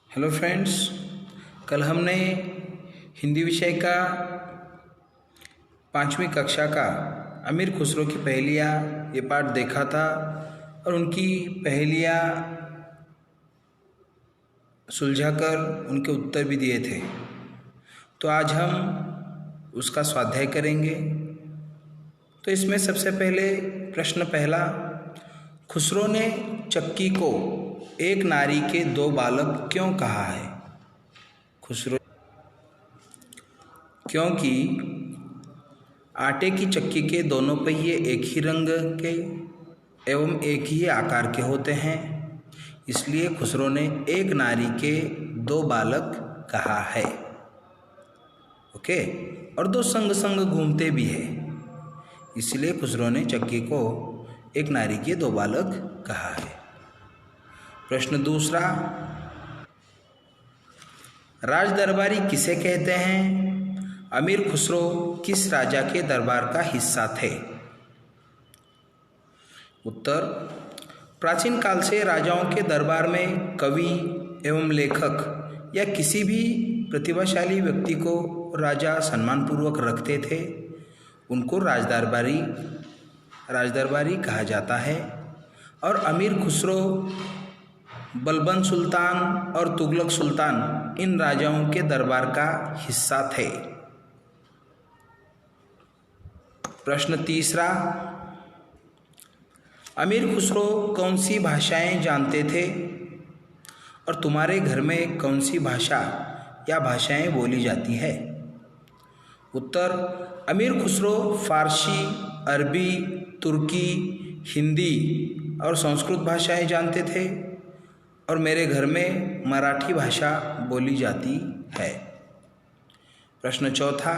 Hello friends, कल हमने हिंदी विषय का 5वीं कक्षा का अमीर खुसरो की पहेलियाँ ये पाठ देखा था और उनकी पहेलियाँ सुलझाकर उनके उत्तर भी दिए थे। तो आज हम उसका स्वाध्याय करेंगे। तो इसमें सबसे पहले प्रश्न पहला, खुसरो ने चक्की को एक नारी के दो बालक क्यों कहा है? खुसरो क्योंकि आटे की चक्की के दोनों पहिए एक ही रंग के एवं एक ही आकार के होते हैं, इसलिए खुसरो ने एक नारी के दो बालक कहा है। ओके, और दो संग संग घूमते भी है, इसलिए खुसरो ने चक्की को एक नारी के दो बालक कहा है। प्रश्न दूसरा, राज दरबारी किसे कहते हैं? अमीर खुसरो किस राजा के दरबार का हिस्सा थे? उत्तर, प्राचीन काल से राजाओं के दरबार में कवि एवं लेखक या किसी भी प्रतिभाशाली व्यक्ति को राजा सम्मानपूर्वक रखते थे। उनको राजदरबारी कहा जाता है। और अमीर खुसरो, बलबन सुल्तान और तुगलक सुल्तान इन राजाओं के दरबार का हिस्सा थे। प्रश्न तीसरा, अमीर खुसरो कौन सी भाषाएं जानते थे और तुम्हारे घर में कौन सी भाषा या भाषाएं बोली जाती है? उत्तर, अमीर खुसरो फारसी, अरबी, तुर्की, हिंदी और संस्कृत भाषाएं जानते थे और मेरे घर में मराठी भाषा बोली जाती है। प्रश्न चौथा,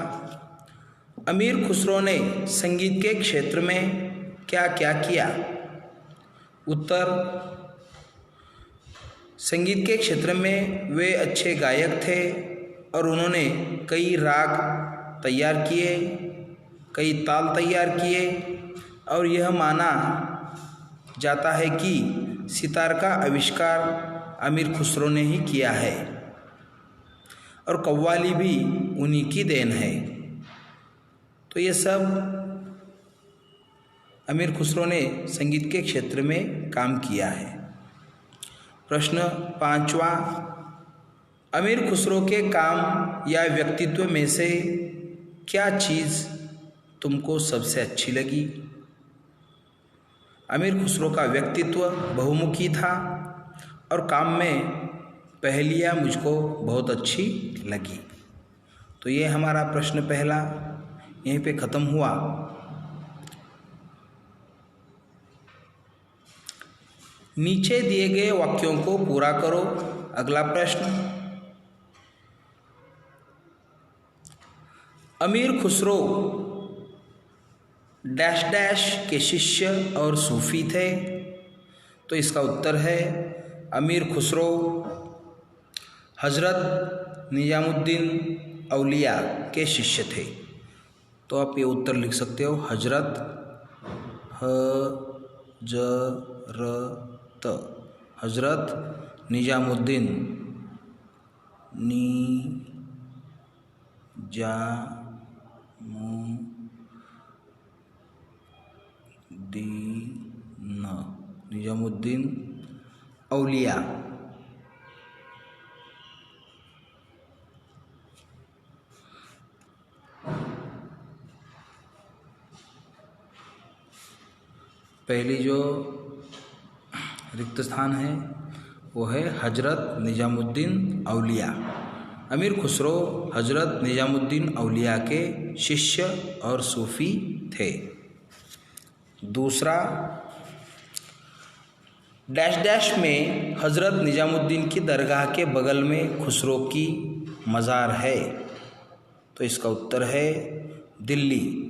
अमीर खुसरो ने संगीत के क्षेत्र में क्या क्या किया? उत्तर, संगीत के क्षेत्र में वे अच्छे गायक थे और उन्होंने कई राग तैयार किए, कई ताल तैयार किए और यह माना जाता है कि सितार का आविष्कार अमीर खुसरो ने ही किया है और कव्वाली भी उन्हीं की देन है। तो ये सब अमीर खुसरो ने संगीत के क्षेत्र में काम किया है। प्रश्न पांचवा, अमीर खुसरो के काम या व्यक्तित्व में से क्या चीज़ तुमको सबसे अच्छी लगी? अमीर खुसरो का व्यक्तित्व बहुमुखी था और काम में पहेलियाँ मुझको बहुत अच्छी लगी। तो ये हमारा प्रश्न पहला यहीं पे ख़त्म हुआ। नीचे दिए गए वाक्यों को पूरा करो। अगला प्रश्न, अमीर खुसरो डैश डैश के शिष्य और सूफी थे। तो इसका उत्तर है अमीर खुसरो हजरत निजामुद्दीन औलिया के शिष्य थे। तो आप ये उत्तर लिख सकते हो, हजरत निजामुद्दीन निजामुद्दीन औलिया। पहली जो रिक्त स्थान है वो है हजरत निजामुद्दीन औलिया। अमीर खुसरो हजरत निजामुद्दीन औलिया के शिष्य और सूफी थे। दूसरा, डैश डैश में हजरत निजामुद्दीन की दरगाह के बगल में खुसरो की मज़ार है। तो इसका उत्तर है दिल्ली।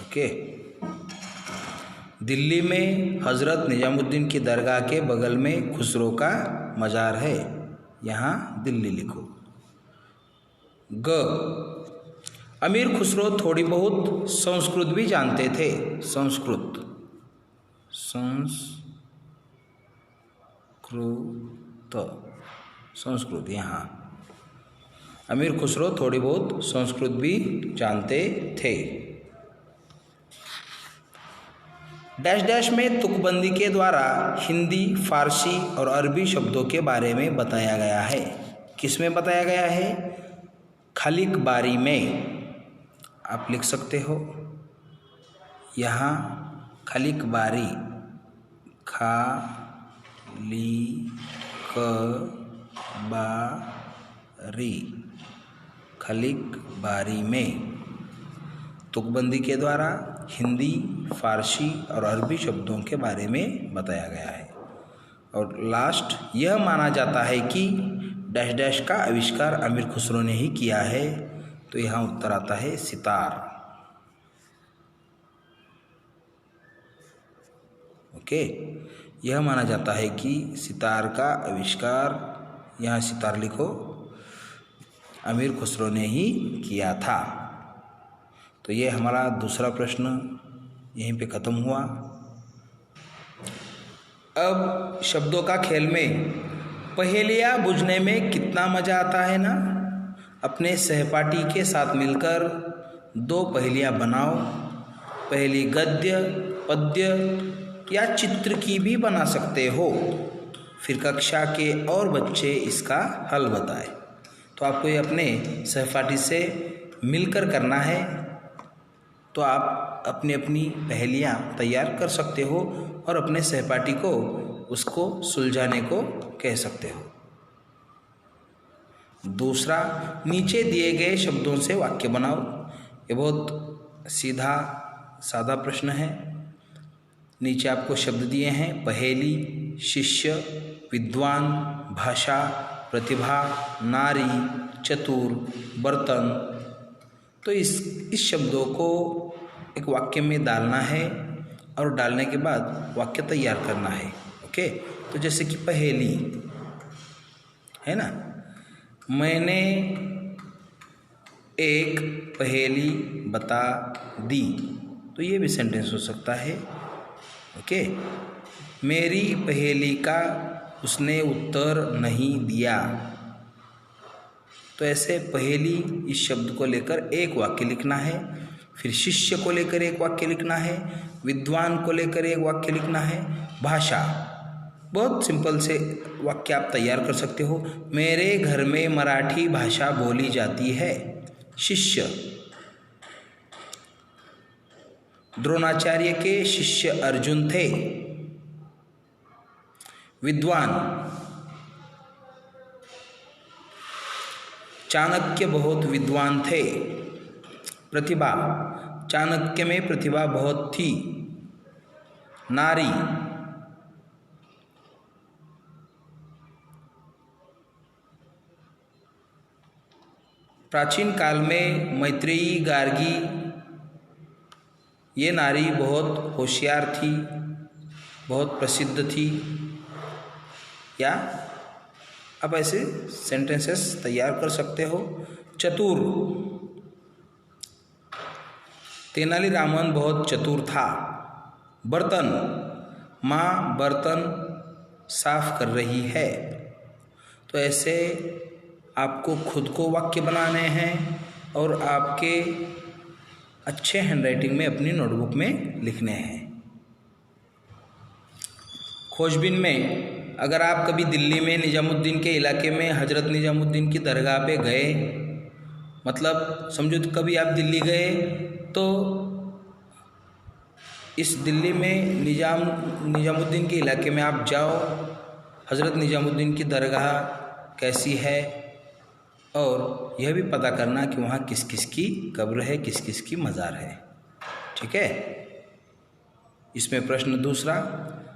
ओके, दिल्ली में हजरत निजामुद्दीन की दरगाह के बगल में खुसरो का मज़ार है, यहाँ दिल्ली लिखो। ग, अमीर खुसरो थोड़ी बहुत संस्कृत भी जानते थे। संस्कृत संस्कृत यहाँ अमीर खुसरो थोड़ी बहुत संस्कृत भी जानते थे। डैश डैश में तुकबंदी के द्वारा हिंदी, फारसी और अरबी शब्दों के बारे में बताया गया है। किस में बताया गया है? खलिक बारी में। आप लिख सकते हो यहाँ खलिक बारी, खलिक बारी में तुकबंदी के द्वारा हिंदी, फारसी और अरबी शब्दों के बारे में बताया गया है। और लास्ट, यह माना जाता है कि डैश डैश का आविष्कार अमीर खुसरो ने ही किया है। तो यहाँ उत्तर आता है सितार। ओके, यह माना जाता है कि सितार का आविष्कार, यहाँ सितार लिखो, अमीर खुसरो ने ही किया था। तो ये हमारा दूसरा प्रश्न यहीं पे ख़त्म हुआ। अब शब्दों का खेल में पहेलियाँ बुझने में कितना मज़ा आता है ना। अपने सहपाठी के साथ मिलकर 2 पहेलियाँ बनाओ। पहेली गद्य, पद्य या चित्र की भी बना सकते हो। फिर कक्षा के और बच्चे इसका हल बताएं। तो आपको ये अपने सहपाठी से मिलकर करना है। तो आप अपनी अपनी पहेलियाँ तैयार कर सकते हो और अपने सहपाठी को उसको सुलझाने को कह सकते हो। दूसरा, नीचे दिए गए शब्दों से वाक्य बनाओ। ये बहुत सीधा सादा प्रश्न है। नीचे आपको शब्द दिए हैं: पहेली, शिष्य, विद्वान, भाषा, प्रतिभा, नारी, चतुर, बर्तन। तो इस शब्दों को एक वाक्य में डालना है और डालने के बाद वाक्य तैयार करना है। ओके, तो जैसे कि पहेली है ना, मैंने एक पहेली बता दी। तो ये भी सेंटेंस हो सकता है। ओके, मेरी पहेली का उसने उत्तर नहीं दिया। तो ऐसे पहेली इस शब्द को लेकर एक वाक्य लिखना है। फिर शिष्य को लेकर एक वाक्य लिखना है, विद्वान को लेकर एक वाक्य लिखना है, भाषा, बहुत सिंपल से वाक्य आप तैयार कर सकते हो। मेरे घर में मराठी भाषा बोली जाती है। शिष्य, द्रोणाचार्य के शिष्य अर्जुन थे। विद्वान, चाणक्य बहुत विद्वान थे। प्रतिभा, चाणक्य में प्रतिभा बहुत थी। नारी, प्राचीन काल में मैत्रेयी, गार्गी, ये नारी बहुत होशियार थी, बहुत प्रसिद्ध थी। या आप ऐसे सेंटेंसेस तैयार कर सकते हो। चतुर, तेनालीरामन बहुत चतुर था। बर्तन, माँ बर्तन साफ कर रही है। तो ऐसे आपको खुद को वाक्य बनाने हैं और आपके अच्छे हैंडराइटिंग में अपनी नोटबुक में लिखने हैं। खोजबीन में, अगर आप कभी दिल्ली में निजामुद्दीन के इलाके में हजरत निजामुद्दीन की दरगाह पे गए, मतलब समझो तो कभी आप दिल्ली गए, तो इस दिल्ली में निजामुद्दीन के इलाके में आप जाओ, हजरत निजामुद्दीन की दरगाह कैसी है, और यह भी पता करना कि वहाँ किस किस की कब्र है, किस किस की मज़ार है। ठीक है। इसमें प्रश्न दूसरा,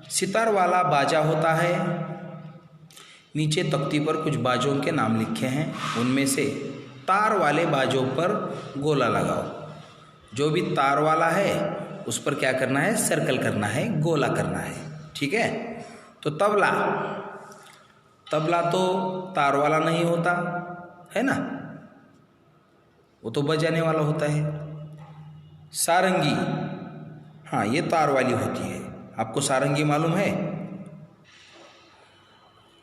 सितार वाला बाजा होता है। नीचे तख्ती पर कुछ बाजों के नाम लिखे हैं, उनमें से तार वाले बाजों पर गोला लगाओ। जो भी तार वाला है उस पर क्या करना है? सर्कल करना है, गोला करना है। ठीक है। तो तबला, तबला तो तार वाला नहीं होता है ना। वो तो बजाने वाला होता है। सारंगी, हाँ ये तार वाली होती है। आपको सारंगी मालूम है?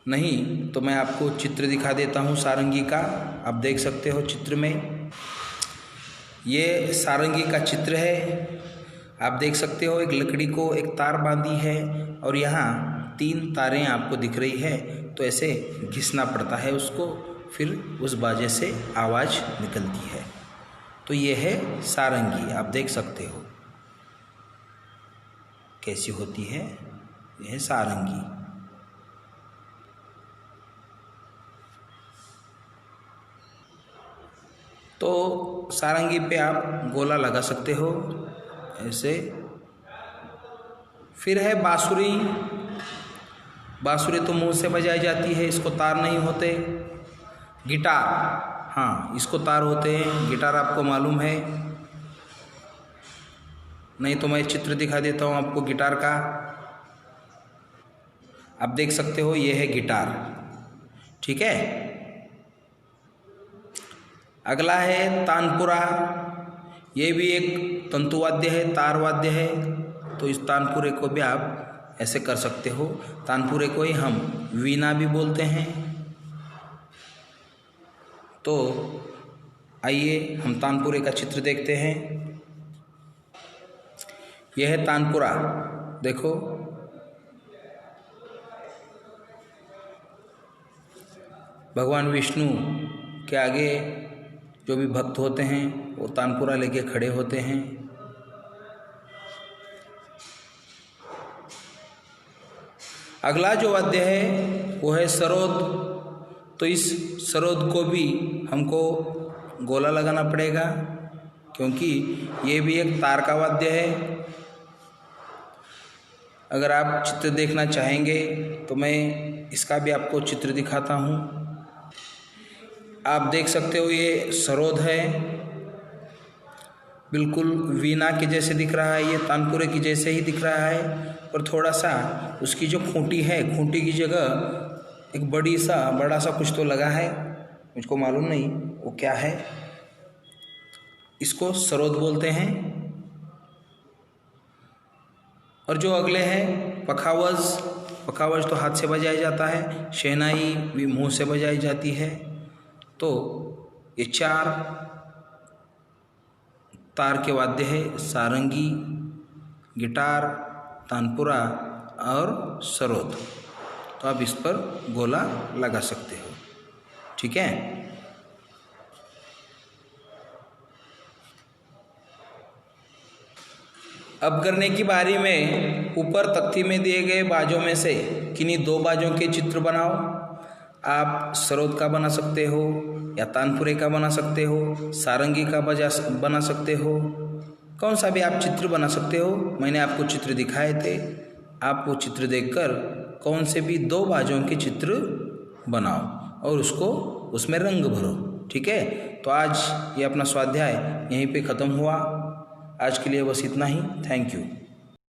नहीं तो मैं आपको चित्र दिखा देता हूँ सारंगी का। आप देख सकते हो चित्र में, ये सारंगी का चित्र है। आप देख सकते हो एक लकड़ी को एक तार बांधी है और यहाँ 3 तारें आपको दिख रही है। तो ऐसे घिसना पड़ता है उसको, फिर उस बाजे से आवाज़ निकलती है। तो ये है सारंगी। आप देख सकते हो कैसी होती है, यह है सारंगी। तो सारंगी पे आप गोला लगा सकते हो ऐसे। फिर है बांसुरी। बांसुरी तो मुंह से बजाई जाती है, इसको तार नहीं होते। गिटार, हाँ इसको तार होते हैं। गिटार आपको मालूम है? नहीं तो मैं चित्र दिखा देता हूँ आपको गिटार का। आप देख सकते हो ये है गिटार, ठीक है। अगला है तानपुरा। ये भी एक तंतुवाद्य है, तार वाद्य है। तो इस तानपुरे को भी आप ऐसे कर सकते हो। तानपुरे को ही हम वीणा भी बोलते हैं। तो आइए हम तानपुरे का चित्र देखते हैं। यह है तानपुरा, देखो। भगवान विष्णु के आगे जो भी भक्त होते हैं वो तानपुरा लेके खड़े होते हैं। अगला जो वाद्य है वो है सरोद। तो इस सरोद को भी हमको गोला लगाना पड़ेगा, क्योंकि ये भी एक तार का वाद्य है। अगर आप चित्र देखना चाहेंगे तो मैं इसका भी आपको चित्र दिखाता हूँ। आप देख सकते हो ये सरोद है, बिल्कुल वीणा के जैसे दिख रहा है, ये तानपुरे की जैसे ही दिख रहा है। और थोड़ा सा उसकी जो खूंटी है, खूंटी की जगह एक बड़ा सा कुछ तो लगा है, मुझको मालूम नहीं वो क्या है। इसको सरोद बोलते हैं। और जो अगले हैं पखावज। पखावज तो हाथ से बजाया जाता है, शहनाई भी मुंह से बजाई जाती है। तो ये 4 तार के वाद्य है, सारंगी, गिटार, तानपुरा और सरोद। तो आप इस पर गोला लगा सकते हो, ठीक है। अब करने की बारी में ऊपर तख्ती में दिए गए बाजों में से किन्हीं 2 बाजों के चित्र बनाओ। आप सरोद का बना सकते हो या तानपुरे का बना सकते हो, सारंगी का बना सकते हो, कौन सा भी आप चित्र बना सकते हो। मैंने आपको चित्र दिखाए थे, आप वो चित्र देखकर कौन से भी 2 बाजों के चित्र बनाओ और उसको उसमें रंग भरो, ठीक है। तो आज ये अपना स्वाध्याय यहीं पे ख़त्म हुआ। आज के लिए बस इतना ही। Thank you.